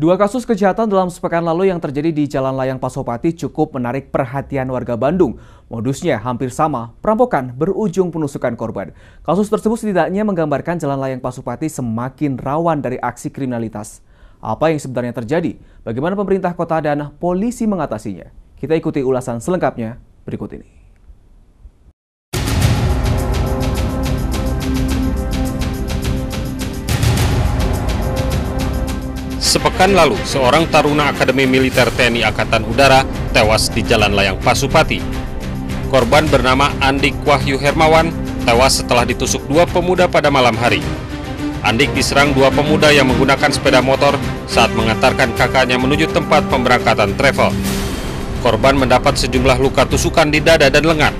Dua kasus kejahatan dalam sepekan lalu yang terjadi di Jalan Layang Pasopati cukup menarik perhatian warga Bandung. Modusnya hampir sama, perampokan berujung penusukan korban. Kasus tersebut setidaknya menggambarkan Jalan Layang Pasopati semakin rawan dari aksi kriminalitas. Apa yang sebenarnya terjadi? Bagaimana pemerintah kota dan polisi mengatasinya? Kita ikuti ulasan selengkapnya berikut ini. Sepekan lalu, seorang taruna Akademi Militer TNI Angkatan Udara tewas di Jalan Layang Pasupati. Korban bernama Andik Wahyu Hermawan tewas setelah ditusuk dua pemuda pada malam hari. Andik diserang dua pemuda yang menggunakan sepeda motor saat mengantarkan kakaknya menuju tempat pemberangkatan travel. Korban mendapat sejumlah luka tusukan di dada dan lengan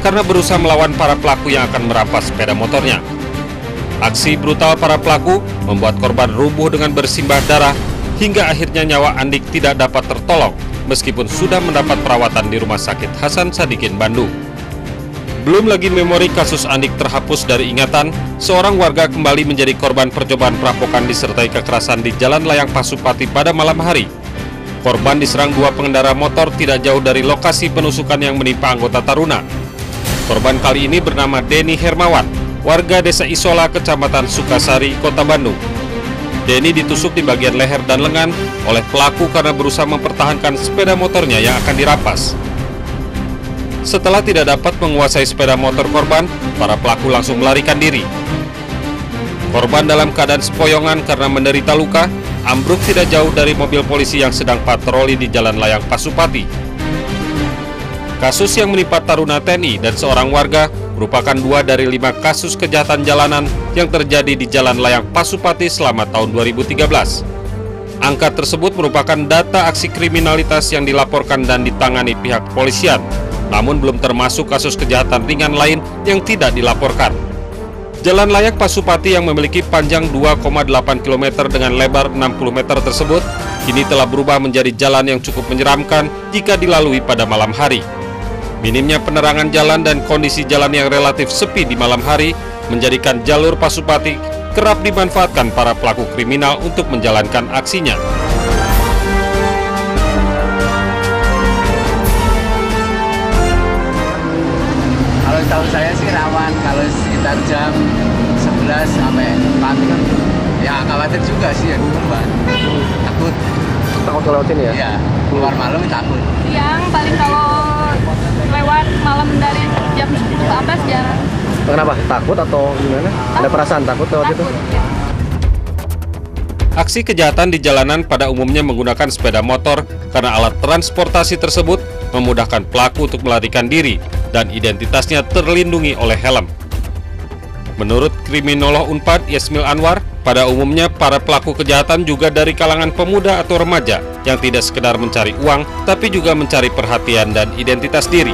karena berusaha melawan para pelaku yang akan merampas sepeda motornya. Aksi brutal para pelaku membuat korban rubuh dengan bersimbah darah hingga akhirnya nyawa Andik tidak dapat tertolong meskipun sudah mendapat perawatan di Rumah Sakit Hasan Sadikin, Bandung. Belum lagi memori kasus Andik terhapus dari ingatan, seorang warga kembali menjadi korban percobaan perampokan disertai kekerasan di Jalan Layang Pasupati pada malam hari. Korban diserang dua pengendara motor tidak jauh dari lokasi penusukan yang menimpa anggota taruna. Korban kali ini bernama Denny Hermawan, warga Desa Isola, Kecamatan Sukasari, Kota Bandung. Denny ditusuk di bagian leher dan lengan oleh pelaku karena berusaha mempertahankan sepeda motornya yang akan dirampas. Setelah tidak dapat menguasai sepeda motor korban, para pelaku langsung melarikan diri. Korban dalam keadaan sepoyongan karena menderita luka, ambruk tidak jauh dari mobil polisi yang sedang patroli di Jalan Layang Pasupati. Kasus yang menimpa taruna TNI dan seorang warga merupakan 2 dari 5 kasus kejahatan jalanan yang terjadi di Jalan Layang Pasupati selama tahun 2013. Angka tersebut merupakan data aksi kriminalitas yang dilaporkan dan ditangani pihak kepolisian, namun belum termasuk kasus kejahatan ringan lain yang tidak dilaporkan. Jalan Layang Pasupati yang memiliki panjang 2,8 km dengan lebar 60 meter tersebut, kini telah berubah menjadi jalan yang cukup menyeramkan jika dilalui pada malam hari. Minimnya penerangan jalan dan kondisi jalan yang relatif sepi di malam hari menjadikan jalur Pasupati kerap dimanfaatkan para pelaku kriminal untuk menjalankan aksinya. Kalau tahu saya sih rawan, kalau sekitar jam 11 sampai 4 kan ya khawatir juga sih ya, Mbak. Takut ngelewatin ya? Iya, keluar malam takut. Siang paling kalau lewat malam dari jam 10 ke atas jarang. Kenapa? Takut atau gimana? Ada perasaan takut lewat itu? Ya. Aksi kejahatan di jalanan pada umumnya menggunakan sepeda motor karena alat transportasi tersebut memudahkan pelaku untuk melarikan diri dan identitasnya terlindungi oleh helm. Menurut kriminolog Unpad Yasmil Anwar, pada umumnya para pelaku kejahatan juga dari kalangan pemuda atau remaja yang tidak sekedar mencari uang, tapi juga mencari perhatian dan identitas diri.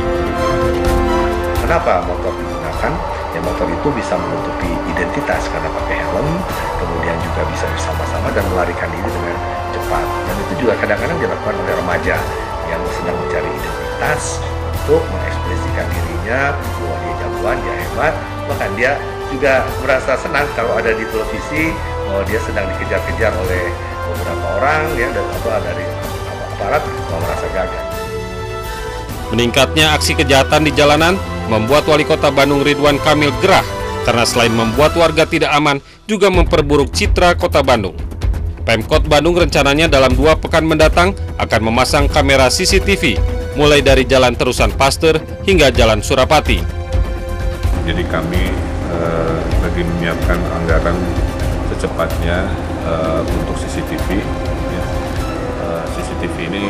Kenapa motor digunakan? Ya, motor itu bisa menutupi identitas karena pakai helm, kemudian juga bisa bersama-sama dan melarikan diri dengan cepat. Dan itu juga kadang-kadang dilakukan oleh remaja yang sedang mencari identitas untuk mengekspresikan dirinya, bahwa dia jagoan, dia hebat, bahkan dia juga merasa senang kalau ada di televisi bahwa dia sedang dikejar-kejar oleh beberapa orang ya, dan dari aparat merasa gagah. Meningkatnya aksi kejahatan di jalanan membuat Wali Kota Bandung Ridwan Kamil gerah karena selain membuat warga tidak aman, juga memperburuk citra Kota Bandung. Pemkot Bandung rencananya dalam 2 pekan mendatang akan memasang kamera CCTV mulai dari Jalan Terusan Pasteur hingga Jalan Surapati. Jadi kami lagi menyiapkan anggaran secepatnya untuk CCTV. Ya. CCTV ini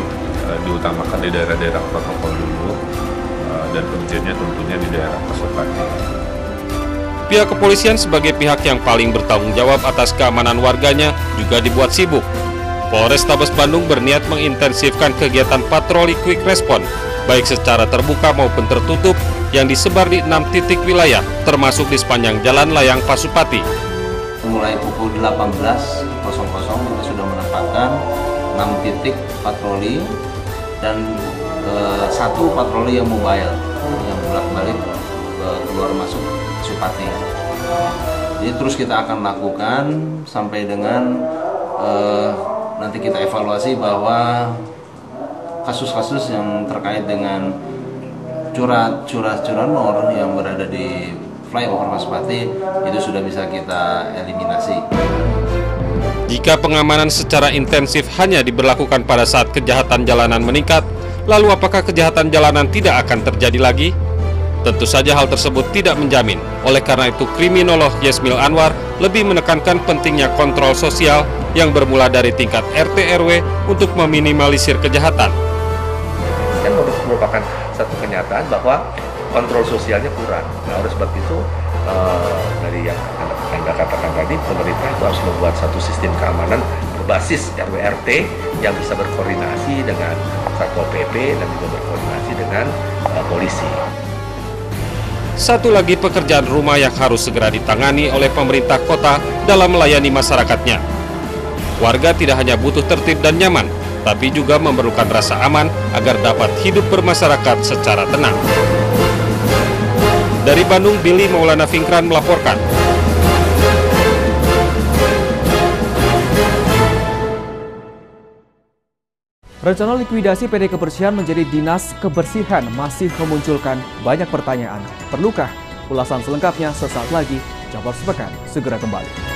diutamakan di daerah-daerah protokol dulu dan kuncinya tentunya di daerah Pasupati. Pihak kepolisian sebagai pihak yang paling bertanggung jawab atas keamanan warganya juga dibuat sibuk. Polrestabes Bandung berniat mengintensifkan kegiatan patroli quick response, baik secara terbuka maupun tertutup, yang disebar di 6 titik wilayah, termasuk di sepanjang Jalan Layang Pasupati. Mulai pukul 18.00 kita sudah menempatkan 6 titik patroli dan 1 patroli yang mobile yang bolak-balik keluar masuk Pasupati. Jadi terus kita akan lakukan sampai dengan nanti kita evaluasi bahwa kasus-kasus yang terkait dengan curanmor yang berada di flyover Pasopati itu sudah bisa kita eliminasi. Jika pengamanan secara intensif hanya diberlakukan pada saat kejahatan jalanan meningkat, lalu apakah kejahatan jalanan tidak akan terjadi lagi? Tentu saja hal tersebut tidak menjamin. Oleh karena itu, kriminolog Yasmil Anwar lebih menekankan pentingnya kontrol sosial yang bermula dari tingkat RT/RW untuk meminimalisir kejahatan. Kan merupakan satu kenyataan bahwa kontrol sosialnya kurang. Nah, oleh sebab itu dari yang Anda katakan tadi, pemerintah itu harus membuat satu sistem keamanan berbasis RW/RT yang bisa berkoordinasi dengan Satpol PP dan juga berkoordinasi dengan polisi. Satu lagi pekerjaan rumah yang harus segera ditangani oleh pemerintah kota dalam melayani masyarakatnya. Warga tidak hanya butuh tertib dan nyaman, tapi juga memerlukan rasa aman agar dapat hidup bermasyarakat secara tenang. Dari Bandung, Billy Maulana Fikran melaporkan. Rencana likuidasi PD Kebersihan menjadi Dinas Kebersihan masih memunculkan banyak pertanyaan. Perlukah? Ulasan selengkapnya sesaat lagi. Jabar Sepekan segera kembali.